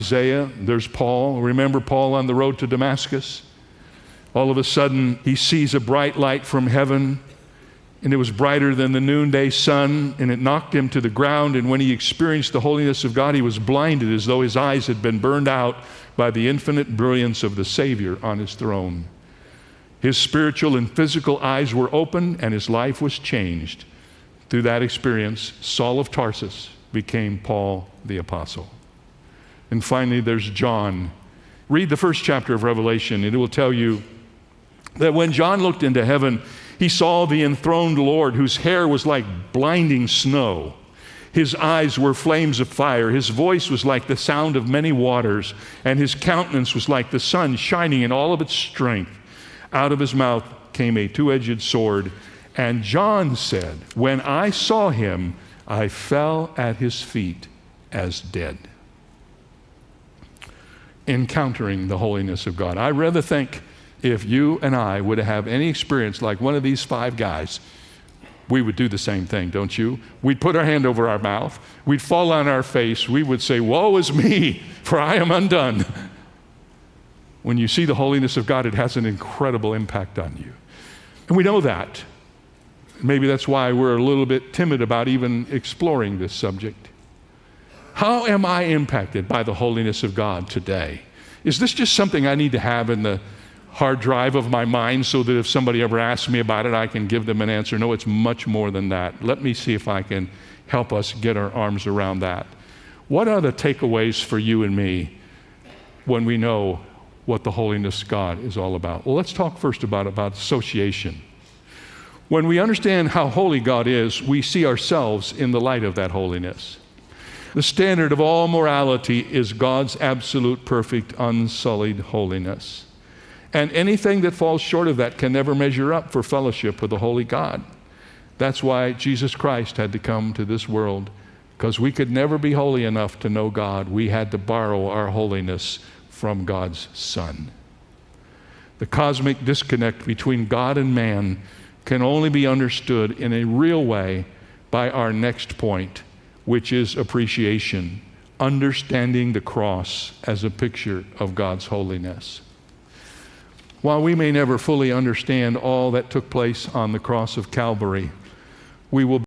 Isaiah, there's Paul. Remember Paul on the road to Damascus? All of a sudden, he sees a bright light from heaven, and it was brighter than the noonday sun, and it knocked him to the ground. And when he experienced the holiness of God, he was blinded as though his eyes had been burned out by the infinite brilliance of the Savior on his throne. His spiritual and physical eyes were opened, and his life was changed. Through that experience, Saul of Tarsus became Paul the Apostle. And finally, there's John. Read the first chapter of Revelation, and it will tell you that when John looked into heaven, he saw the enthroned Lord, whose hair was like blinding snow. His eyes were flames of fire. His voice was like the sound of many waters, and his countenance was like the sun shining in all of its strength. Out of his mouth came a two-edged sword. And John said, when I saw him, I fell at his feet as dead. Encountering the holiness of God. I rather think if you and I would have any experience like one of these 5 guys, we would do the same thing, don't you? We'd put our hand over our mouth. We'd fall on our face. We would say, woe is me, for I am undone. When you see the holiness of God, it has an incredible impact on you. And we know that. Maybe that's why we're a little bit timid about even exploring this subject. How am I impacted by the holiness of God today? Is this just something I need to have in the hard drive of my mind so that if somebody ever asks me about it, I can give them an answer? No, it's much more than that. Let me see if I can help us get our arms around that. What are the takeaways for you and me when we know what the holiness of God is all about? Well, let's talk first about association. When we understand how holy God is, we see ourselves in the light of that holiness. The standard of all morality is God's absolute, perfect, unsullied holiness. And anything that falls short of that can never measure up for fellowship with the holy God. That's why Jesus Christ had to come to this world, because we could never be holy enough to know God. We had to borrow our holiness from God's Son. The cosmic disconnect between God and man can only be understood in a real way by our next point, which is appreciation, understanding the cross as a picture of God's holiness. While we may never fully understand all that took place on the cross of Calvary, we will